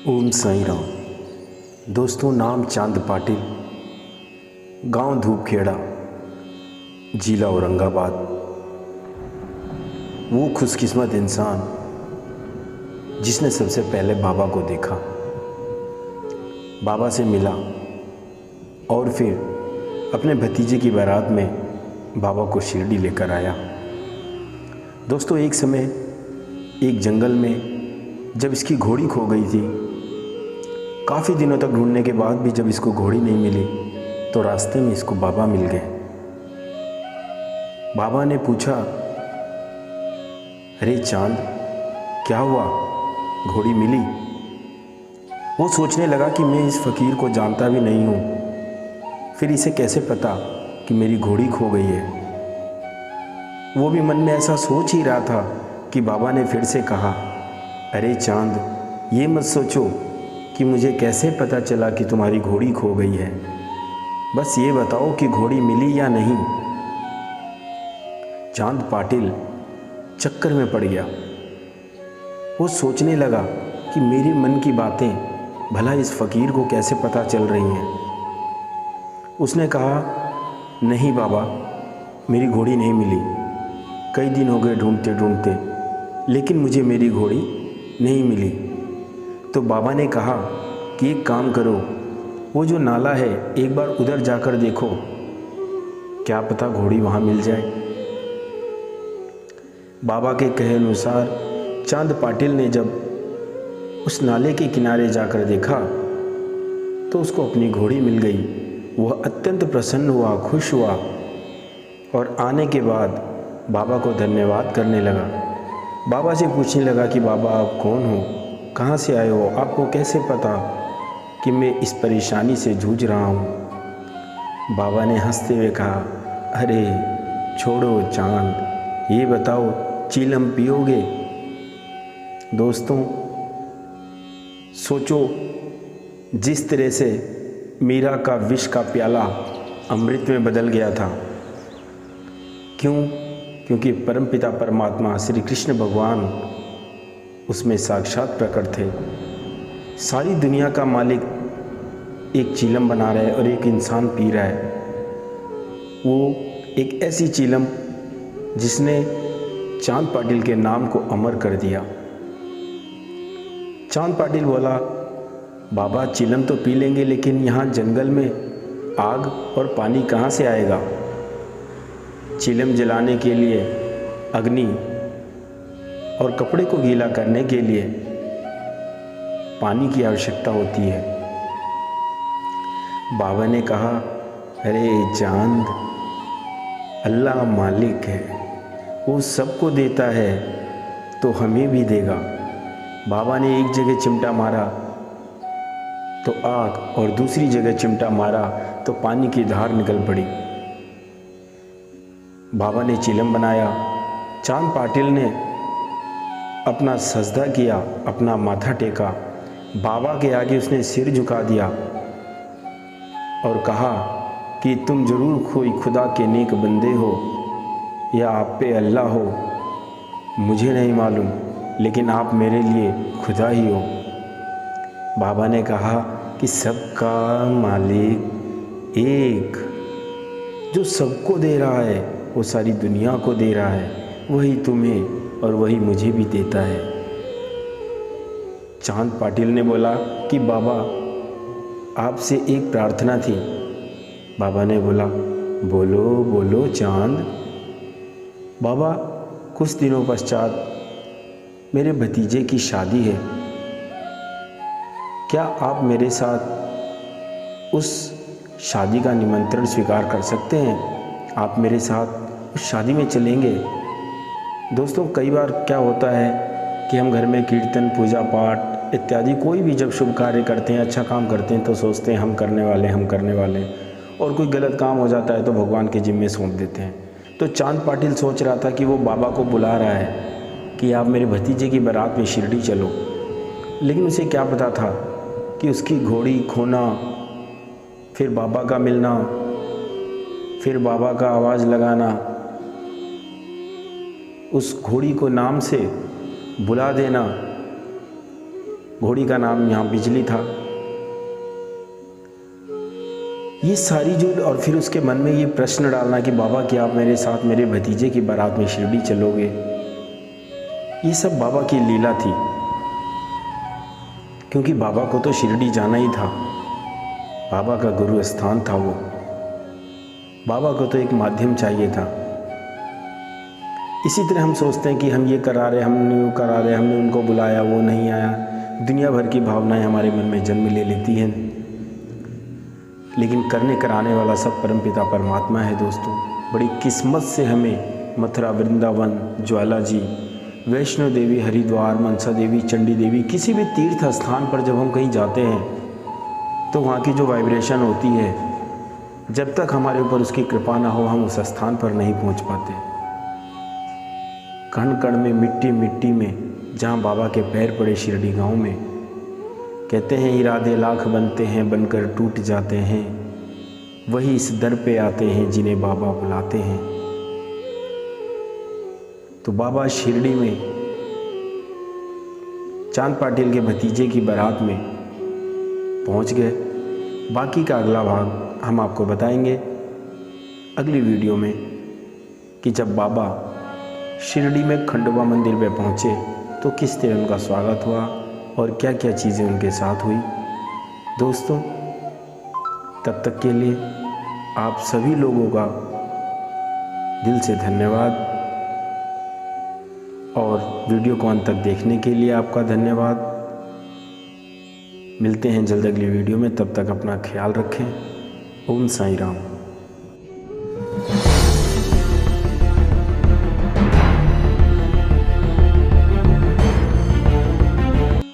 ओम साई राम। दोस्तों, नाम चांद पाटिल, गांव धूपखेड़ा, जिला औरंगाबाद। वो खुशकिस्मत इंसान जिसने सबसे पहले बाबा को देखा, बाबा से मिला और फिर अपने भतीजे की बारात में बाबा को शिरडी लेकर आया। दोस्तों, एक समय एक जंगल में जब इसकी घोड़ी खो गई थी, काफ़ी दिनों तक ढूंढने के बाद भी जब इसको घोड़ी नहीं मिली तो रास्ते में इसको बाबा मिल गए। बाबा ने पूछा, अरे चांद, क्या हुआ, घोड़ी मिली? वो सोचने लगा कि मैं इस फ़कीर को जानता भी नहीं हूँ, फिर इसे कैसे पता कि मेरी घोड़ी खो गई है। वो भी मन में ऐसा सोच ही रहा था कि बाबा ने फिर से कहा, अरे चांद, ये मत सोचो कि मुझे कैसे पता चला कि तुम्हारी घोड़ी खो गई है, बस ये बताओ कि घोड़ी मिली या नहीं। चांद पाटिल चक्कर में पड़ गया। वो सोचने लगा कि मेरे मन की बातें भला इस फ़कीर को कैसे पता चल रही हैं। उसने कहा, नहीं बाबा, मेरी घोड़ी नहीं मिली, कई दिन हो गए ढूंढते ढूंढते, लेकिन मुझे मेरी घोड़ी नहीं मिली। तो बाबा ने कहा कि एक काम करो, वो जो नाला है एक बार उधर जाकर देखो, क्या पता घोड़ी वहाँ मिल जाए। बाबा के कहे अनुसार चांद पाटिल ने जब उस नाले के किनारे जाकर देखा तो उसको अपनी घोड़ी मिल गई। वह अत्यंत प्रसन्न हुआ, खुश हुआ और आने के बाद बाबा को धन्यवाद करने लगा। बाबा से पूछने लगा कि बाबा, आप कौन हो, कहाँ से आए हो, आपको कैसे पता कि मैं इस परेशानी से जूझ रहा हूँ। बाबा ने हंसते हुए कहा, अरे छोड़ो चांद, ये बताओ चीलम पियोगे? दोस्तों, सोचो, जिस तरह से मीरा का विष का प्याला अमृत में बदल गया था, क्यों? क्योंकि परमपिता परमात्मा श्री कृष्ण भगवान उसमें साक्षात प्रकट थे। सारी दुनिया का मालिक एक चीलम बना रहा है और एक इंसान पी रहा है। वो एक ऐसी चीलम जिसने चांद पाटिल के नाम को अमर कर दिया। चांद पाटिल बोला, बाबा चीलम तो पी लेंगे, लेकिन यहाँ जंगल में आग और पानी कहाँ से आएगा? चीलम जलाने के लिए अग्नि और कपड़े को गीला करने के लिए पानी की आवश्यकता होती है। बाबा ने कहा, अरे चांद, अल्लाह मालिक है, वो सबको देता है तो हमें भी देगा। बाबा ने एक जगह चिमटा मारा तो आग और दूसरी जगह चिमटा मारा तो पानी की धार निकल पड़ी। बाबा ने चिलम बनाया। चांद पाटिल ने अपना सजदा किया, अपना माथा टेका, बाबा के आगे उसने सिर झुका दिया और कहा कि तुम ज़रूर कोई खुदा के नेक बंदे हो या आप पे अल्लाह हो, मुझे नहीं मालूम, लेकिन आप मेरे लिए खुदा ही हो। बाबा ने कहा कि सबका मालिक एक, जो सबको दे रहा है, वो सारी दुनिया को दे रहा है, वही तुम्हें और वही मुझे भी देता है। चांद पाटिल ने बोला कि बाबा, आपसे एक प्रार्थना थी। बाबा ने बोला, बोलो बोलो चांद। बाबा, कुछ दिनों पश्चात मेरे भतीजे की शादी है, क्या आप मेरे साथ उस शादी का निमंत्रण स्वीकार कर सकते हैं? आप मेरे साथ उस शादी में चलेंगे? दोस्तों, कई बार क्या होता है कि हम घर में कीर्तन, पूजा पाठ इत्यादि कोई भी जब शुभ कार्य करते हैं, अच्छा काम करते हैं, तो सोचते हैं हम करने वाले, और कोई गलत काम हो जाता है तो भगवान के जिम्मे सौंप देते हैं। तो चांद पाटिल सोच रहा था कि वो बाबा को बुला रहा है कि आप मेरे भतीजे की बारात में शिरडी चलो, लेकिन उसे क्या पता था कि उसकी घोड़ी खोना, फिर बाबा का मिलना, फिर बाबा का आवाज़ लगाना, उस घोड़ी को नाम से बुला देना, घोड़ी का नाम यहाँ बिजली था। ये सारी जो, और फिर उसके मन में ये प्रश्न डालना कि बाबा क्या आप मेरे साथ मेरे भतीजे की बारात में शिरडी चलोगे, ये सब बाबा की लीला थी। क्योंकि बाबा को तो शिरडी जाना ही था, बाबा का गुरु स्थान था वो, बाबा को तो एक माध्यम चाहिए था। इसी तरह हम सोचते हैं कि हम ये करा रहे, हमने वो करा रहे, हमने उनको बुलाया, वो नहीं आया, दुनिया भर की भावनाएं हमारे मन में जन्म ले लेती हैं। लेकिन करने कराने वाला सब परमपिता परमात्मा है दोस्तों। बड़ी किस्मत से हमें मथुरा, वृंदावन, ज्वाला जी, वैष्णो देवी, हरिद्वार, मनसा देवी, चंडी देवी, किसी भी तीर्थ स्थान पर जब हम कहीं जाते हैं तो वहाँ की जो वाइब्रेशन होती है, जब तक हमारे ऊपर उसकी कृपा ना हो हम उस स्थान पर नहीं पहुँच पाते। कण कण में, मिट्टी मिट्टी में जहाँ बाबा के पैर पड़े शिरडी गांव में, कहते हैं इरादे लाख बनते हैं बनकर टूट जाते हैं, वही इस दर पे आते हैं जिन्हें बाबा बुलाते हैं। तो बाबा शिरडी में चांद पाटिल के भतीजे की बारात में पहुंच गए। बाकी का अगला भाग हम आपको बताएंगे अगली वीडियो में कि जब बाबा शिरडी में खंडोबा मंदिर में पहुंचे तो किस तरह उनका स्वागत हुआ और क्या क्या चीज़ें उनके साथ हुई। दोस्तों, तब तक के लिए आप सभी लोगों का दिल से धन्यवाद और वीडियो को अंत तक देखने के लिए आपका धन्यवाद। मिलते हैं जल्द अगली वीडियो में, तब तक अपना ख्याल रखें। ओम साईं राम।